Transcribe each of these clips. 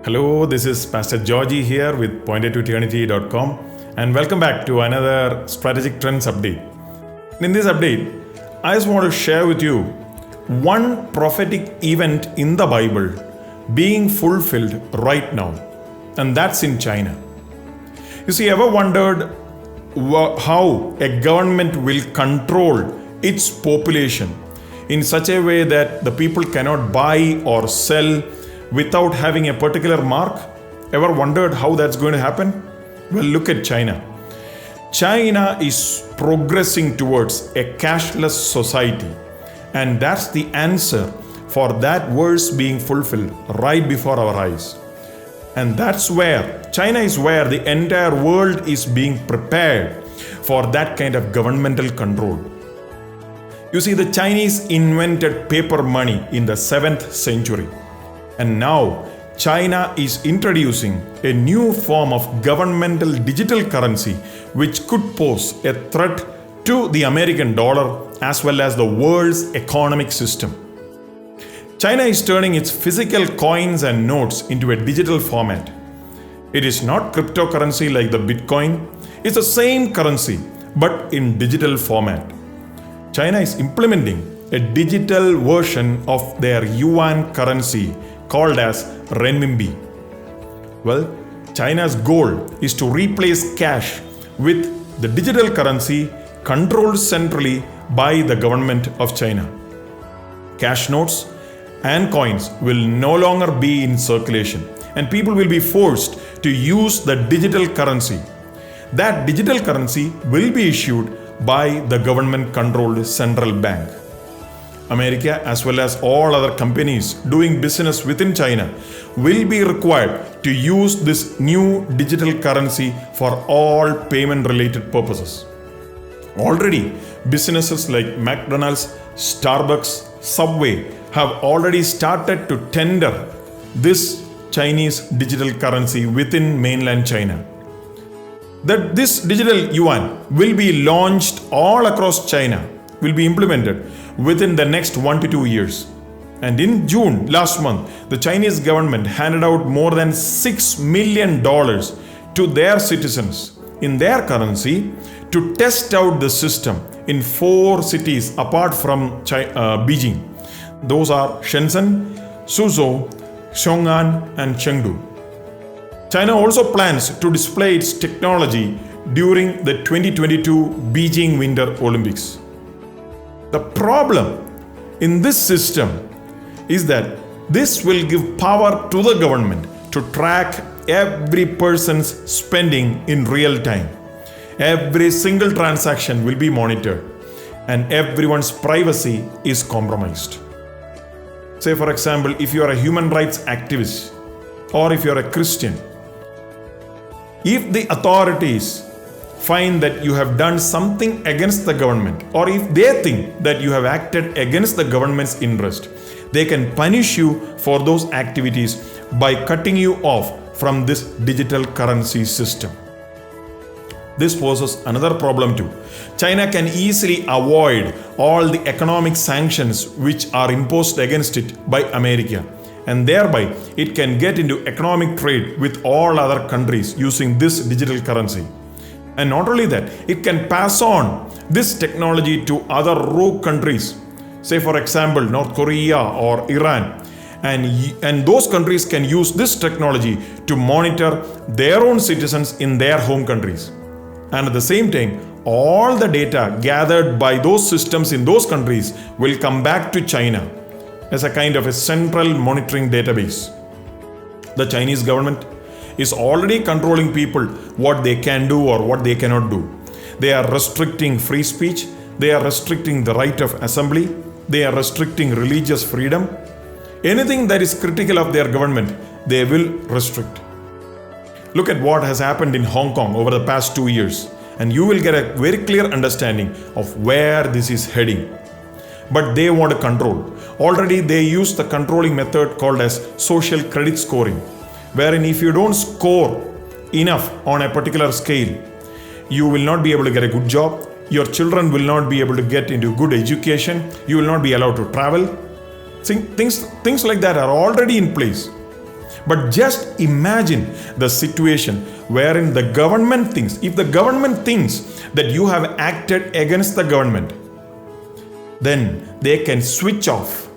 Hello, this is Pastor Georgie here with pointed2eternity.com and welcome back to another Strategic Trends update. In this update, I just want to share with you one prophetic event in the Bible being fulfilled right now, and that's in China. You see, ever wondered how a government will control its population in such a way that the people cannot buy or sell without having a particular mark? Ever wondered how that's going to happen? Well, look at China. China is progressing towards a cashless society, and that's the answer for that verse being fulfilled right before our eyes. And that's where China is where the entire world is being prepared for that kind of governmental control. You see, the Chinese invented paper money in the 7th century. And now China is introducing a new form of governmental digital currency which could pose a threat to the American dollar as well as the world's economic system. China is turning its physical coins and notes into a digital format. It is not cryptocurrency like the Bitcoin. It's the same currency but in digital format. China is implementing a digital version of their yuan currency called as renminbi. Well, China's goal is to replace cash with the digital currency controlled centrally by the government of China. Cash notes and coins will no longer be in circulation, and people will be forced to use the digital currency. That digital currency will be issued by the government-controlled central bank. America, as well as all other companies doing business within China, will be required to use this new digital currency for all payment-related purposes. Already, businesses like McDonald's, Starbucks, Subway have already started to tender this Chinese digital currency within mainland China. That this digital yuan will be launched all across China, will be implemented within the next 1 to 2 years. And in June last month, the Chinese government handed out more than $6 million to their citizens in their currency to test out the system in 4 cities apart from Beijing. Those are Shenzhen, Suzhou, Xiong'an, and Chengdu. China also plans to display its technology during the 2022 Beijing Winter Olympics. The problem in this system is that this will give power to the government to track every person's spending in real time. Every single transaction will be monitored, and everyone's privacy is compromised. Say, for example, if you are a human rights activist or if you are a Christian, if the authorities find that you have done something against the government, or if they think that you have acted against the government's interest, they can punish you for those activities by cutting you off from this digital currency system. This poses another problem too. China can easily avoid all the economic sanctions which are imposed against it by America, and thereby it can get into economic trade with all other countries using this digital currency. And not only that, it can pass on this technology to other rogue countries, say for example North Korea or Iran, and those countries can use this technology to monitor their own citizens in their home countries. And at the same time, all the data gathered by those systems in those countries will come back to China as a kind of a central monitoring database. The Chinese government is already controlling people what they can do or what they cannot do. They are restricting free speech, they are restricting the right of assembly, they are restricting religious freedom. Anything that is critical of their government, they will restrict. Look at what has happened in Hong Kong over the past 2 years, and you will get a very clear understanding of where this is heading. But they want to control. Already they use the controlling method called as social credit scoring, wherein if you don't score enough on a particular scale, you will not be able to get a good job, your children will not be able to get into good education, you will not be allowed to travel. Things like that are already in place. But just imagine the situation wherein the government thinks, if the government thinks that you have acted against the government, then they can switch off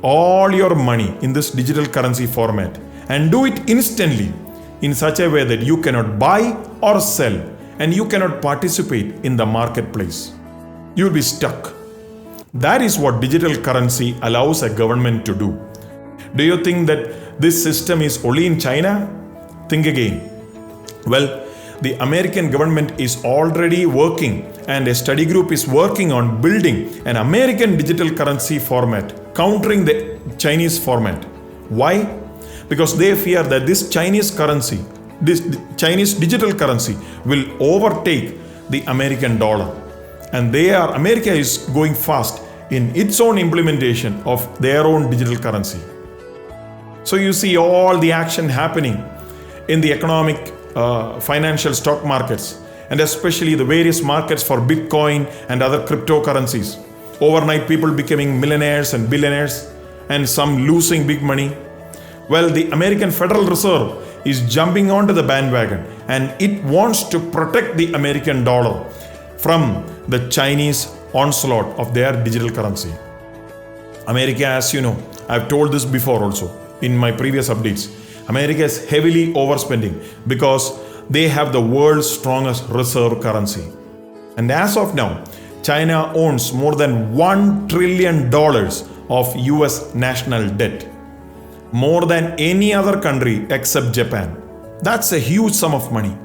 all your money in this digital currency format and do it instantly in such a way that you cannot buy or sell and you cannot participate in the marketplace. You will be stuck. That is what digital currency allows a government to do. Do you think that this system is only in China? Think again. Well, the American government is already working and a study group is working on building an American digital currency format, countering the Chinese format. Why? Because they fear that this Chinese currency, this Chinese digital currency will overtake the American dollar. And America is going fast in its own implementation of their own digital currency. So you see all the action happening in the economic, financial stock markets, and especially the various markets for Bitcoin and other cryptocurrencies. Overnight, people becoming millionaires and billionaires, and some losing big money. Well, the American Federal Reserve is jumping onto the bandwagon, and it wants to protect the American dollar from the Chinese onslaught of their digital currency. America, as you know, I've told this before also in my previous updates, America is heavily overspending because they have the world's strongest reserve currency. And as of now, China owns more than $1 trillion of US national debt, more than any other country except Japan. That's a huge sum of money.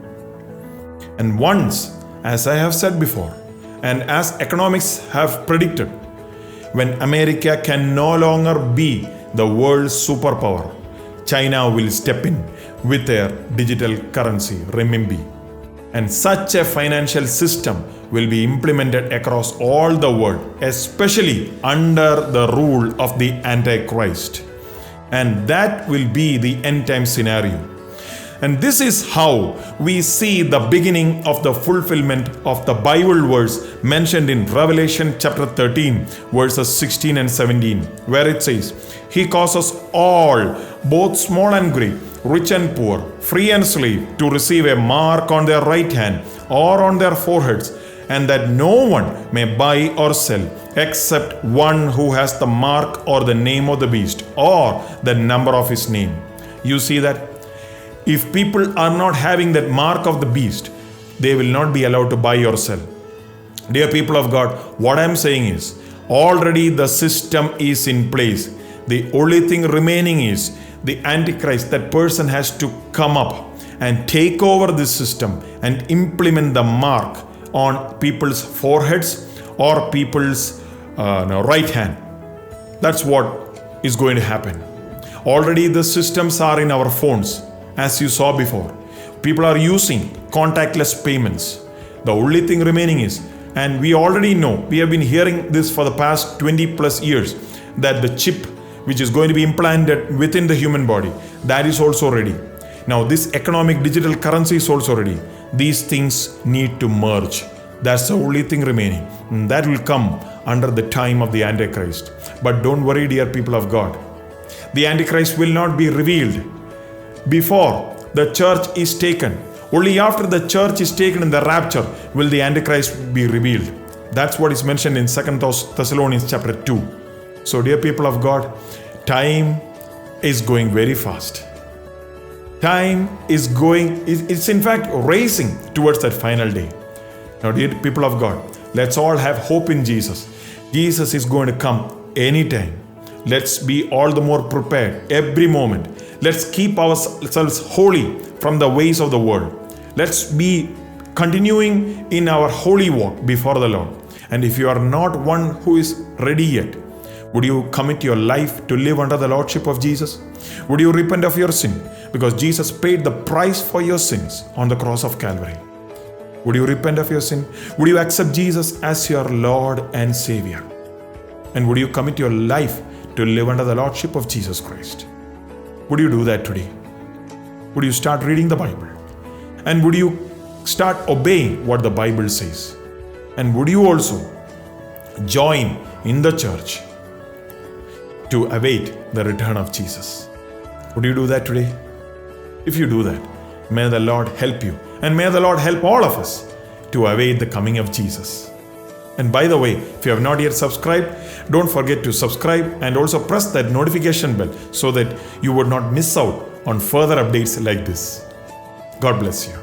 And once, as I have said before, and as economics have predicted, when America can no longer be the world's superpower, China will step in with their digital currency, renminbi. And such a financial system will be implemented across all the world, especially under the rule of the Antichrist. And that will be the end time scenario. And this is how we see the beginning of the fulfillment of the Bible verse mentioned in Revelation chapter 13, verses 16 and 17, where it says, He causes all, both small and great, rich and poor, free and slave, to receive a mark on their right hand or on their foreheads, and that no one may buy or sell except one who has the mark or the name of the beast or the number of his name. You see that? If people are not having that mark of the beast, they will not be allowed to buy or sell. Dear people of God, what I am saying is, already the system is in place. The only thing remaining is the Antichrist. That person has to come up and take over this system and implement the mark on people's foreheads or people's right hand. That's what is going to happen. Already the systems are in our phones. As you saw before, people are using contactless payments. The only thing remaining is, and we already know, we have been hearing this for the past 20 plus years, that the chip which is going to be implanted within the human body, that is also ready. Now this economic digital currency is also ready. These things need to merge. That's the only thing remaining. And that will come under the time of the Antichrist. But don't worry, dear people of God. The Antichrist will not be revealed before the church is taken. Only after the church is taken in the rapture will the Antichrist be revealed. That's what is mentioned in 2 Thessalonians chapter 2. So dear people of God, time is going very fast. Time is going, it's in fact racing towards that final day. Now dear people of God, let's all have hope in Jesus. Jesus is going to come anytime. Let's be all the more prepared every moment. Let's keep ourselves holy from the ways of the world. Let's be continuing in our holy walk before the Lord. And if you are not one who is ready yet, would you commit your life to live under the Lordship of Jesus? Would you repent of your sin? Because Jesus paid the price for your sins on the cross of Calvary. Would you repent of your sin? Would you accept Jesus as your Lord and Savior? And would you commit your life to live under the Lordship of Jesus Christ? Would you do that today? Would you start reading the Bible? And would you start obeying what the Bible says? And would you also join in the church to await the return of Jesus? Would you do that today? If you do that, may the Lord help you, and may the Lord help all of us to await the coming of Jesus. And by the way, if you have not yet subscribed, don't forget to subscribe and also press that notification bell so that you would not miss out on further updates like this. God bless you.